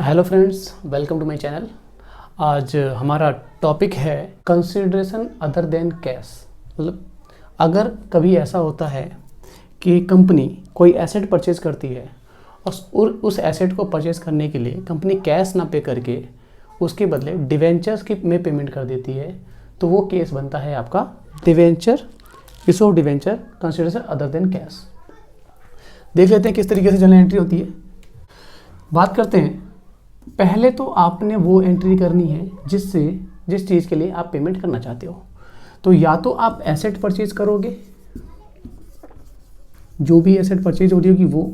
Hello friends, welcome to my channel. आज हमारा topic है कंसिडरेशन अदर देन कैश। मतलब अगर कभी ऐसा होता है कि कंपनी कोई एसेट परचेज करती है और उस एसेट को परचेज करने के लिए कंपनी कैश ना पे करके उसके बदले डिवेंचर्स की में पेमेंट कर देती है, तो वो केस बनता है आपका debenture, issue of debenture consideration other than cash. देख लेते हैं किस तरीके से जर्नल एंट्री होती है। बात करते हैं, पहले तो आपने वो एंट्री करनी है जिस चीज़ के लिए आप पेमेंट करना चाहते हो। तो या तो आप एसेट परचेज करोगे, जो भी एसेट परचेज हो रही होगी वो,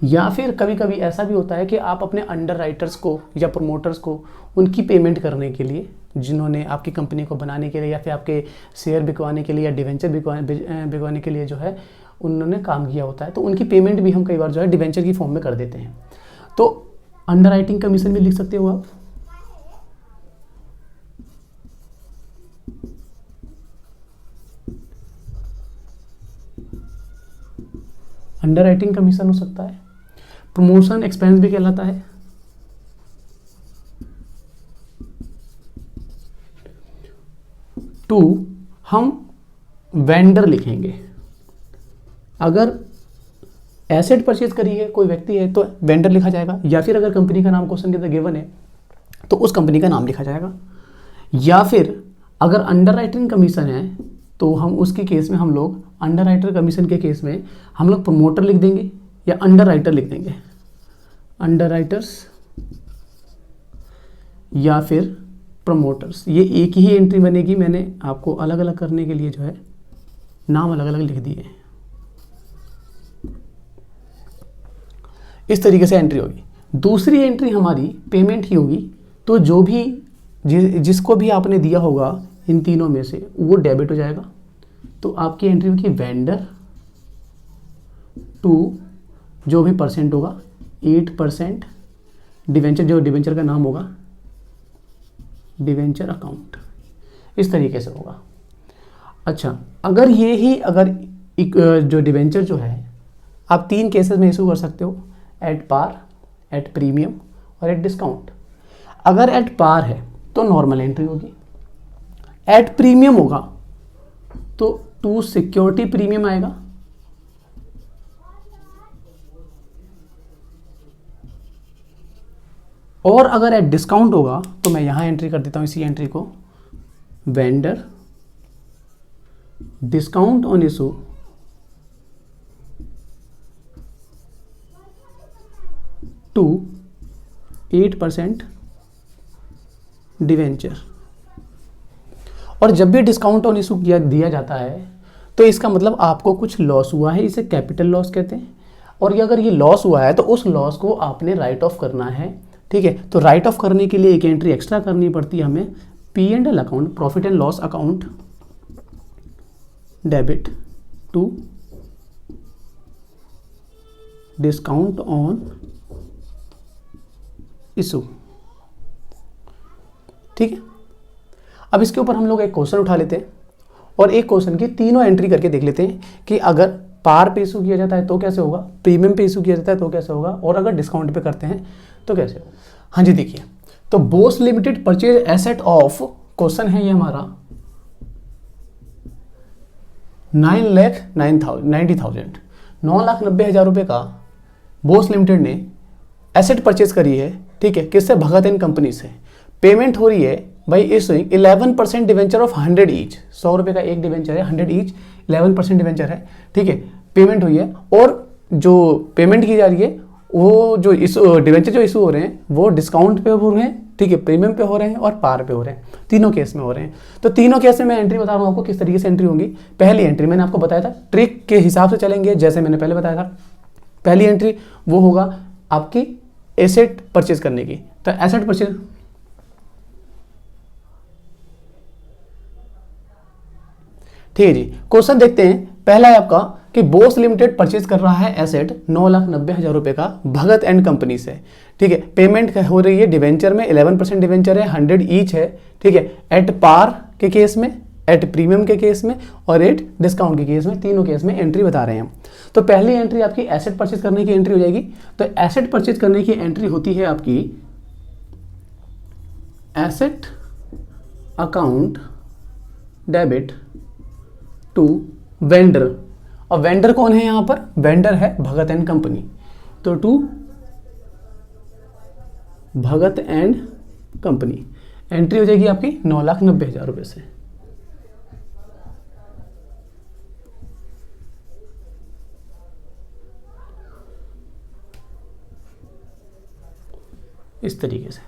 या फिर कभी कभी ऐसा भी होता है कि आप अपने अंडर राइटर्स को या प्रोमोटर्स को उनकी पेमेंट करने के लिए, जिन्होंने आपकी कंपनी को बनाने के लिए या फिर आपके शेयर बिकवाने के लिए या डिवेंचर बिकवाने के लिए जो है उन्होंने काम किया होता है, तो उनकी पेमेंट भी हम कई बार जो है डिवेंचर की फॉर्म में कर देते हैं। तो अंडरराइटिंग कमीशन भी लिख सकते हो आप। अंडरराइटिंग कमीशन हो सकता है। प्रमोशन एक्सपेंस भी कहलाता है। टू, हम वेंडर लिखेंगे। अगर एसेट परचेज करी है कोई व्यक्ति है तो वेंडर लिखा जाएगा, या फिर अगर कंपनी का नाम क्वेश्चन के अंदर गिवन है तो उस कंपनी का नाम लिखा जाएगा। या फिर अगर अंडर राइटिंग कमीशन है तो हम उसके केस में हम लोग अंडर राइटर कमीशन के केस में हम लोग प्रमोटर लिख देंगे या अंडर राइटर लिख देंगे, अंडर राइटर्स या फिर प्रमोटर्स। ये एक ही एंट्री बनेगी, मैंने आपको अलग अलग करने के लिए जो है नाम अलग अलग लिख दिए। इस तरीके से एंट्री होगी। दूसरी एंट्री हमारी पेमेंट ही होगी। तो जो भी जिसको भी आपने दिया होगा इन तीनों में से वो डेबिट हो जाएगा। तो आपकी एंट्री होगी वेंडर टू, जो भी परसेंट होगा 8%, डिवेंचर जो डिवेंचर का नाम होगा डिवेंचर अकाउंट, इस तरीके से होगा। अच्छा, अगर ये ही जो डिवेंचर जो है आप तीन केसेस में इशू कर सकते हो, एट पार, एट प्रीमियम और एट डिस्काउंट। अगर एट पार है तो नॉर्मल एंट्री होगी, एट प्रीमियम होगा तो टू सिक्योरिटी प्रीमियम आएगा, और अगर एट डिस्काउंट होगा तो मैं यहां एंट्री कर देता हूं इसी एंट्री को, vendor discount on issue to 8% debenture. और जब भी डिस्काउंट ऑन इशू दिया जाता है तो इसका मतलब आपको कुछ लॉस हुआ है, इसे कैपिटल लॉस कहते हैं। और अगर ये लॉस हुआ है तो उस लॉस को आपने राइट ऑफ करना है, ठीक है। तो राइट ऑफ करने के लिए एक एंट्री एक्स्ट्रा करनी पड़ती है हमें, P&L account, profit and loss account, debit to discount on issue, ठीक है। अब इसके ऊपर हम लोग एक क्वेश्चन उठा लेते हैं और एक क्वेश्चन की तीनों एंट्री करके देख लेते हैं कि अगर पार पे इशू किया जाता है तो कैसे होगा, प्रीमियम पे इशू किया जाता है तो कैसे होगा, और अगर डिस्काउंट पे करते हैं तो कैसे होगा। हाँ जी, देखिए, तो Bose limited purchase asset of, question है ये हमारा 9,90,000, 9,90,000 रुपए का बोस लिमिटेड ने एसेट परचेज करी है, ठीक है। किससे? भगत एंड कंपनी से। पेमेंट हो रही है भाई इशूइंग 11% डिवेंचर ऑफ 100 ईच, 100 रुपए का एक डिवेंचर है, 100 ईच, 11% डिवेंचर है, ठीक है। पेमेंट हुई है और जो पेमेंट की जा रही है वो जो डिवेंचर जो इशू हो रहे हैं वो डिस्काउंट पे हो रहे हैं, ठीक है, प्रीमियम पे हो रहे हैं और पार पे हो रहे हैं, तीनों केस में हो रहे हैं। तो तीनों केस में मैं एंट्री बता रहा हूँ आपको किस तरीके से एंट्री होगी। पहली एंट्री मैंने आपको बताया था, ट्रिक के हिसाब से चलेंगे, जैसे मैंने पहले बताया था। पहली एंट्री वो होगा आपकी एसेट परचेज करने की। तो एसेट परचेज, ठीक है जी। क्वेश्चन देखते हैं, पहला है आपका कि बोस लिमिटेड परचेज कर रहा है एसेट 9,90,000 रुपए का भगत एंड कंपनी से, ठीक है। पेमेंट हो रही है डिवेंचर में, 11% डिवेंचर है, 100 ईच है, ठीक है। एट पार के केस में एट प्रीमियम के केस में और एट डिस्काउंट के केस में, तीनों केस में एंट्री बता रहे हैं हम। तो पहली एंट्री आपकी एसेट परचेज करने की एंट्री हो जाएगी। तो एसेट परचेज करने की एंट्री होती है आपकी asset account debit to vendor. और वेंडर कौन है यहां पर? वेंडर है भगत एंड कंपनी। तो to Bhagat and company entry हो जाएगी आपकी 9,90,000 रुपये से। इस तरीके से,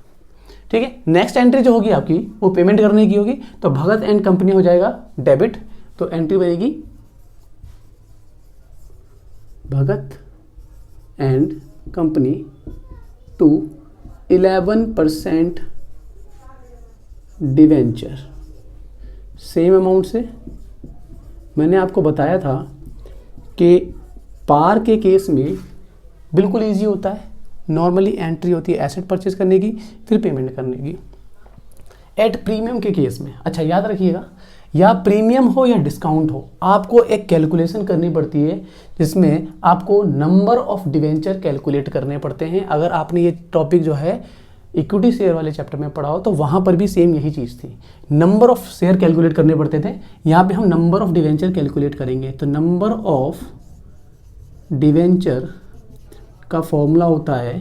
ठीक है। नेक्स्ट एंट्री जो होगी आपकी वो पेमेंट करने की होगी। तो भगत एंड कंपनी हो जाएगा डेबिट। तो एंट्री बनेगी Bhagat and company to 11% debenture. Same amount से मैंने आपको बताया था कि पार के केस में बिल्कुल इजी होता है। नॉर्मली एंट्री होती है एसेट परचेज करने की, फिर पेमेंट करने की। एट प्रीमियम के केस में, अच्छा याद रखिएगा, या प्रीमियम हो या डिस्काउंट हो, आपको एक कैलकुलेशन करनी पड़ती है जिसमें आपको नंबर ऑफ डिवेंचर कैलकुलेट करने पड़ते हैं। अगर आपने ये टॉपिक जो है इक्विटी शेयर वाले चैप्टर में पढ़ा हो तो वहाँ पर भी सेम यही चीज़ थी। नंबर ऑफ शेयर कैलकुलेट करने पड़ते थे। यहाँ पे हम नंबर ऑफ डिवेंचर कैलकुलेट करेंगे। तो नंबर ऑफ डिवेंचर का फॉर्मूला होता है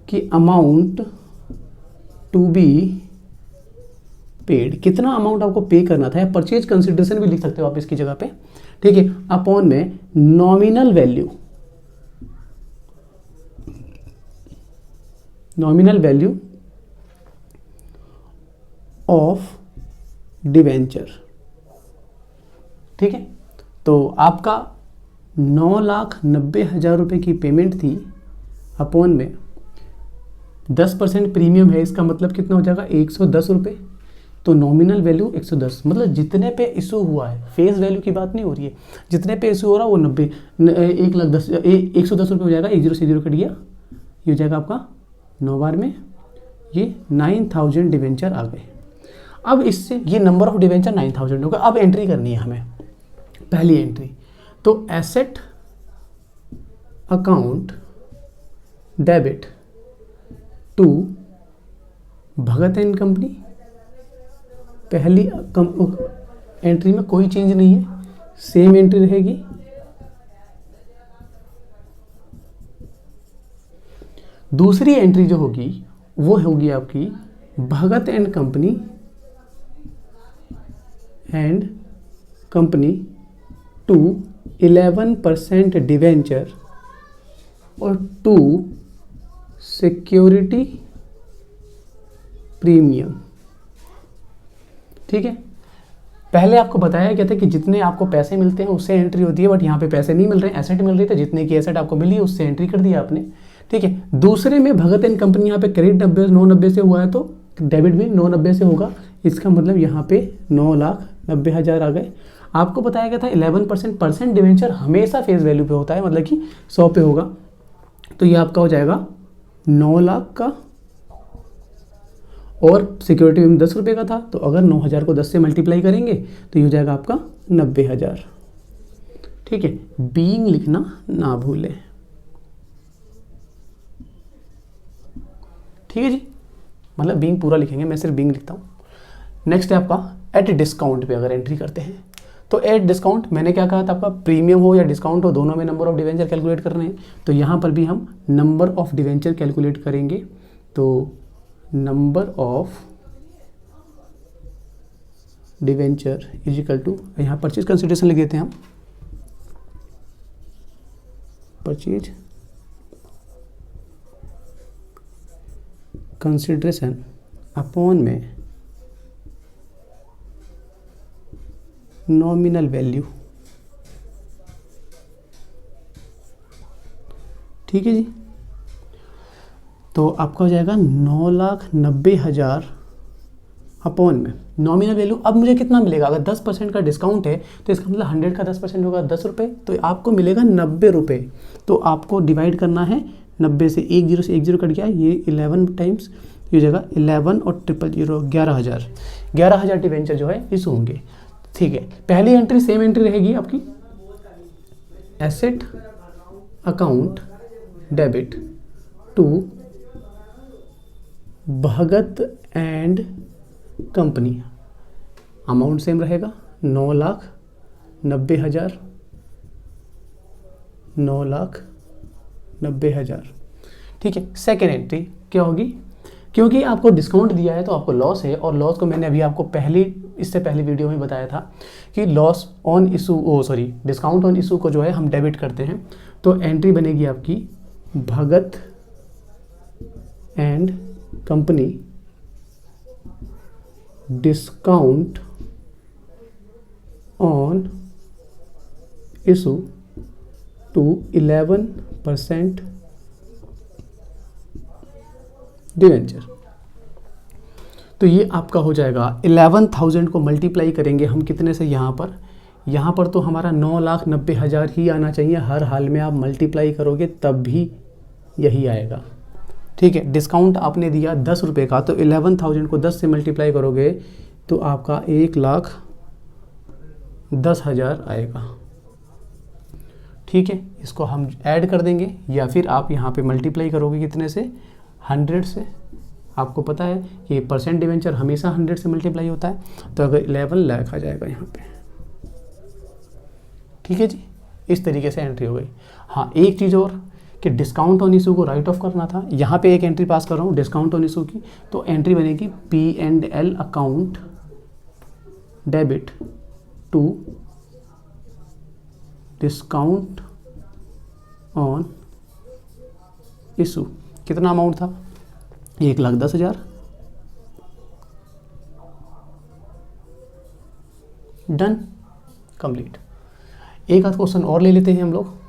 कि अमाउंट टू बी पेड, कितना अमाउंट आपको पे करना था, या परचेज कंसिडरेशन भी लिख सकते हो आप इसकी जगह पे, ठीक है, अपॉन में नॉमिनल वैल्यू ऑफ डिवेंचर, ठीक है। तो आपका 9,90,000 रुपये की पेमेंट थी, अपॉन में 10% प्रीमियम है, इसका मतलब कितना हो जाएगा 110 रुपये। तो नॉमिनल वैल्यू 110, मतलब जितने पे इशू हुआ है, फेस वैल्यू की बात नहीं हो रही है, जितने पे इशू हो रहा है वो 110 रुपये हो जाएगा। 1 0 से 0 कट गया, ये हो जाएगा आपका 9 बार में ये 9,000 डिवेंचर आ गए। अब इससे ये नंबर ऑफ डिवेंचर 9,000 होगा। अब एंट्री करनी है हमें, पहली एंट्री। तो asset account debit to Bhagat and company. पहली एंट्री में कोई चेंज नहीं है, सेम एंट्री रहेगी। दूसरी एंट्री जो होगी वो होगी आपकी Bhagat and company to 11% debenture और टू सिक्योरिटी प्रीमियम, ठीक है। पहले आपको बताया गया था कि जितने आपको पैसे मिलते हैं उससे एंट्री होती है, बट यहाँ पे पैसे नहीं मिल रहे, एसेट मिल रही, तो जितने की एसेट आपको मिली उससे एंट्री कर दिया आपने, ठीक है। दूसरे में भगत एंड कंपनी यहाँ पे क्रेडिट 990 से हुआ है तो डेबिट भी 990 से होगा। इसका मतलब यहाँ पे 9,90,000 आ गए। आपको बताया गया था 11% डिवेंचर हमेशा फेस वैल्यू पे होता है, मतलब कि 100 पे होगा। तो ये आपका हो जाएगा 9 लाख का, और सिक्योरिटी में 10 रुपये का था, तो अगर 9,000 को 10 से मल्टीप्लाई करेंगे तो ये हो जाएगा आपका 90,000, ठीक है। बीइंग लिखना ना भूलें, ठीक है जी, मतलब बीइंग पूरा लिखेंगे, मैं सिर्फ बीइंग लिखता हूँ। नेक्स्ट है आपका एट डिस्काउंट पे अगर एंट्री करते हैं तो एट डिस्काउंट मैंने क्या कहा था आपका, प्रीमियम हो या डिस्काउंट हो, दोनों में नंबर ऑफ डिवेंचर कैलकुलेट करने हैं। तो यहाँ पर भी हम नंबर ऑफ डिवेंचर कैलकुलेट करेंगे। तो number of debenture is equal to, यहाँ परचेज कंसिडरेशन लिख देते हैं हम, परचेज कंसिडरेशन अपॉन में नॉमिनल वैल्यू, ठीक है जी। तो आपका हो जाएगा 9,90,000 अपॉन में नॉमिनल वैल्यू। अब मुझे कितना मिलेगा, अगर 10% का डिस्काउंट है तो इसका मतलब 100 का 10% होगा 10 रुपये, तो आपको मिलेगा 90 रुपये। तो आपको डिवाइड करना है 90 से, 1 0 से 1 0 कट गया, ये 11 टाइम्स, ये जगह 11 और 000 11,000 डिवेंचर जो है इशू होंगे। ठीक है, पहली एंट्री सेम एंट्री रहेगी आपकी, asset account debit to Bhagat and company, amount same रहेगा 9,90,000, 9,90,000। ठीक है, सेकेंड एंट्री क्या होगी, क्योंकि आपको डिस्काउंट दिया है तो आपको लॉस है, और लॉस को मैंने अभी आपको इससे पहली वीडियो में बताया था कि loss on issue discount on issue को जो है हम डेबिट करते हैं। तो एंट्री बनेगी आपकी Bhagat and company discount on issue to 11% debenture. तो ये आपका हो जाएगा 11,000 को मल्टीप्लाई करेंगे हम कितने से, यहाँ पर तो हमारा 9,90,000 ही आना चाहिए, हर हाल में आप मल्टीप्लाई करोगे तब भी यही आएगा। ठीक है, डिस्काउंट आपने दिया 10 रुपये का, तो 11,000 को 10 से मल्टीप्लाई करोगे तो आपका 1,10,000 आएगा। ठीक है, इसको हम ऐड कर देंगे, या फिर आप यहाँ पे मल्टीप्लाई करोगे कितने से, 100 से। आपको पता है कि परसेंट डिवेंचर हमेशा 100 से मल्टीप्लाई होता है, तो अगर 11 लाख आ जाएगा यहाँ पे। ठीक है जी, इस तरीके से एंट्री हो गई। हाँ, एक चीज़ और कि डिस्काउंट ऑन इशू को राइट ऑफ करना था, यहाँ पे एक एंट्री पास कर रहा हूँ डिस्काउंट ऑन इशू की, तो एंट्री बनेगी P&L account debit to discount on issue. कितना अमाउंट था, 1,10,000। Done, complete. एक आध क्वेश्चन और ले लेते हैं हम लोग।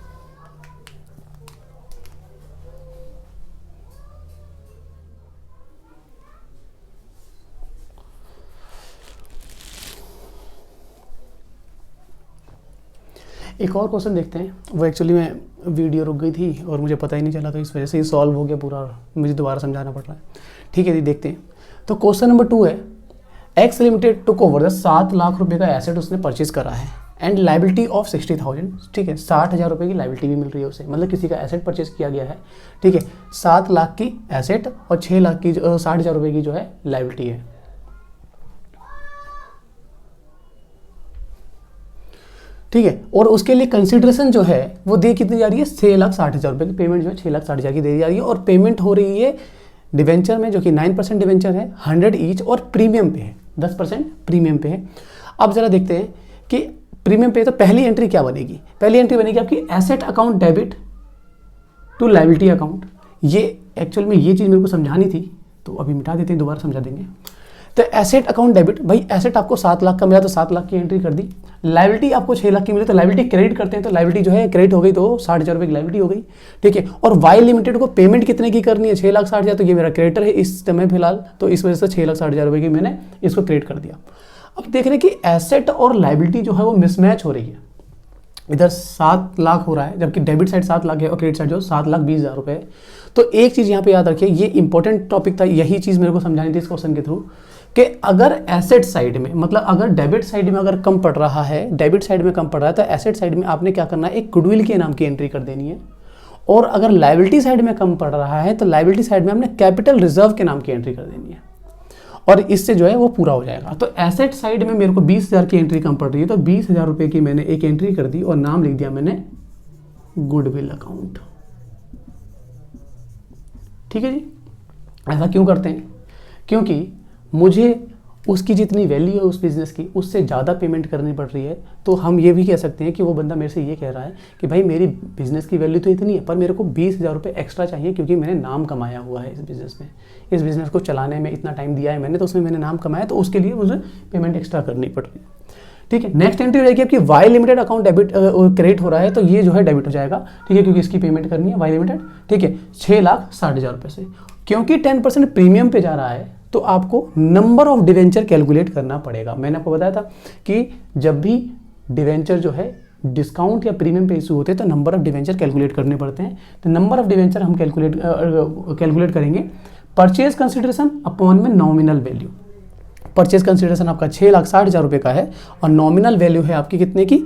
एक और क्वेश्चन देखते हैं, वो एक्चुअली में वीडियो रुक गई थी और मुझे पता ही नहीं चला, तो इस वजह से ही सॉल्व हो गया पूरा, मुझे दोबारा समझाना पड़ रहा है। ठीक है जी, देखते हैं। तो क्वेश्चन नंबर 2 है, x limited took over 7 lakh रुपए का एसेट उसने परचेज करा है एंड लाइबिलिटी ऑफ 60,000। ठीक है, 60,000 रुपये की लाइबिलिटी भी मिल रही है उसे, मतलब किसी का एसेट परचेज किया गया है। ठीक है, 7 लाख की एसेट और 6 लाख की 60,000 रुपये की जो है लाइबिलिटी है। ठीक है, और उसके लिए कंसिडरेशन जो है वो दे कितनी जा रही है, 6,60,000 रुपये की पेमेंट जो है 6,60,000 की दे जा रही है, और पेमेंट हो रही है डिवेंचर में जो कि 9% डिवेंचर है, 100 ईच, और प्रीमियम पे है, 10% प्रीमियम पे है। अब जरा देखते हैं कि प्रीमियम पे तो पहली एंट्री क्या बनेगी। पहली एंट्री बनेगी आपकी asset account debit to liability account. ये एक्चुअल में ये चीज़ मेरे को समझानी थी, तो अभी मिटा देते हैं, दोबारा समझा देंगे। तो एसेट अकाउंट डेबिट, भाई एसेट आपको 7 लाख का मिला तो 7 लाख की एंट्री कर दी, लायबिलिटी आपको 6 लाख की मिली तो लायबिलिटी क्रेडिट करते हैं, तो लायबिलिटी जो है क्रेडिट हो गई, तो 60,000 रुपये की लायबिलिटी हो गई। ठीक है, और वाई लिमिटेड को पेमेंट कितने की करनी है, 6,60,000, तो ये मेरा क्रेडिटर है इस समय फिलहाल, तो इस वजह से 6,60,000 रुपये की मैंने इसको क्रेडिट कर दिया। अब देख रहे हैं कि एसेट और लायबिलिटी जो है वो मिसमैच हो रही है, इधर 7 लाख हो रहा है जबकि डेबिट साइड 7 लाख है और क्रेडिट साइड जो 7,20,000 रुपये है। तो एक चीज़ यहाँ पे याद रखिए, ये इंपॉर्टेंट टॉपिक था, यही चीज़ मेरे को समझानी थी इस क्वेश्चन के थ्रू, कि अगर एसेट साइड में, मतलब अगर डेबिट साइड में अगर कम पड़ रहा है, डेबिट साइड में कम पड़ रहा है, तो एसेट साइड में आपने क्या करना है, एक गुडविल के नाम की एंट्री कर देनी है। और अगर लायबिलिटी साइड में कम पड़ रहा है तो लायबिलिटी साइड में आपने कैपिटल रिजर्व के नाम की एंट्री कर देनी है, और इससे जो है वो पूरा हो जाएगा। तो एसेट साइड में मेरे को 20,000 की एंट्री कम पड़ रही है, तो 20,000 रुपये की मैंने एक एंट्री कर दी और नाम लिख दिया मैंने गुडविल अकाउंट। ठीक है जी, ऐसा क्यों करते हैं, क्योंकि मुझे उसकी जितनी वैल्यू है उस बिज़नेस की, उससे ज़्यादा पेमेंट करनी पड़ रही है। तो हम ये भी कह सकते हैं कि वो बंदा मेरे से ये कह रहा है कि भाई मेरी बिज़नेस की वैल्यू तो इतनी है, पर मेरे को 20,000 रुपये एक्स्ट्रा चाहिए, क्योंकि मैंने नाम कमाया हुआ है इस बिज़नेस में, इस बिज़नेस को चलाने में इतना टाइम दिया है मैंने, तो उसमें मैंने नाम कमाया, तो उसके लिए मुझे पेमेंट एक्स्ट्रा करनी पड़ रही है। ठीक है, नेक्स्ट एंट्री रहेगी आपकी Y limited account debit credit हो रहा है, तो ये जो है डेबिट हो जाएगा। ठीक है, क्योंकि इसकी पेमेंट करनी है वाई लिमिटेड। ठीक है, 6,60,000 रुपये से, क्योंकि 10% प्रीमियम पे जा रहा है, तो आपको नंबर ऑफ डिवेंचर कैलकुलेट करना पड़ेगा। मैंने आपको बताया था कि जब भी डिवेंचर जो है डिस्काउंट या प्रीमियम पे इशू होते हैं तो नंबर ऑफ डिवेंचर कैलकुलेट करने पड़ते हैं। तो नंबर ऑफ डिवेंचर हम कैलकुलेट करेंगे परचेज कंसिडरेशन अपॉन में नॉमिनल वैल्यू। परचेज कंसिडरेशन आपका 6,60,000 रुपये का है और नॉमिनल वैल्यू है आपकी कितने की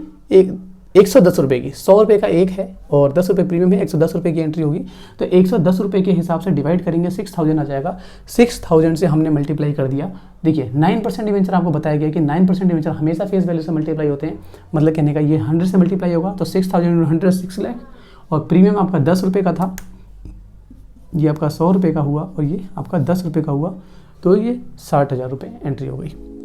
110 रुपये की। 100 रुपये का एक है और 10 रुपये प्रीमियम है, 110 रुपये की एंट्री होगी। तो 110 रुपये के हिसाब से डिवाइड करेंगे 6000 आ जाएगा। 6000 से हमने मल्टीप्लाई कर दिया। देखिए 9% डिवेंचर आपको बताया गया कि 9% डिवेंचर हमेशा फेस वैल्यू से मल्टीप्लाई होते हैं, मतलब कहने का ये 100 से मल्टीप्लाई होगा। तो 6000 100 6 लाख और प्रीमियम आपका 10 रुपये का था, ये आपका 100 रुपये का हुआ और ये आपका 10 रुपये का हुआ, तो ये 60,000 रुपये एंट्री हो गई।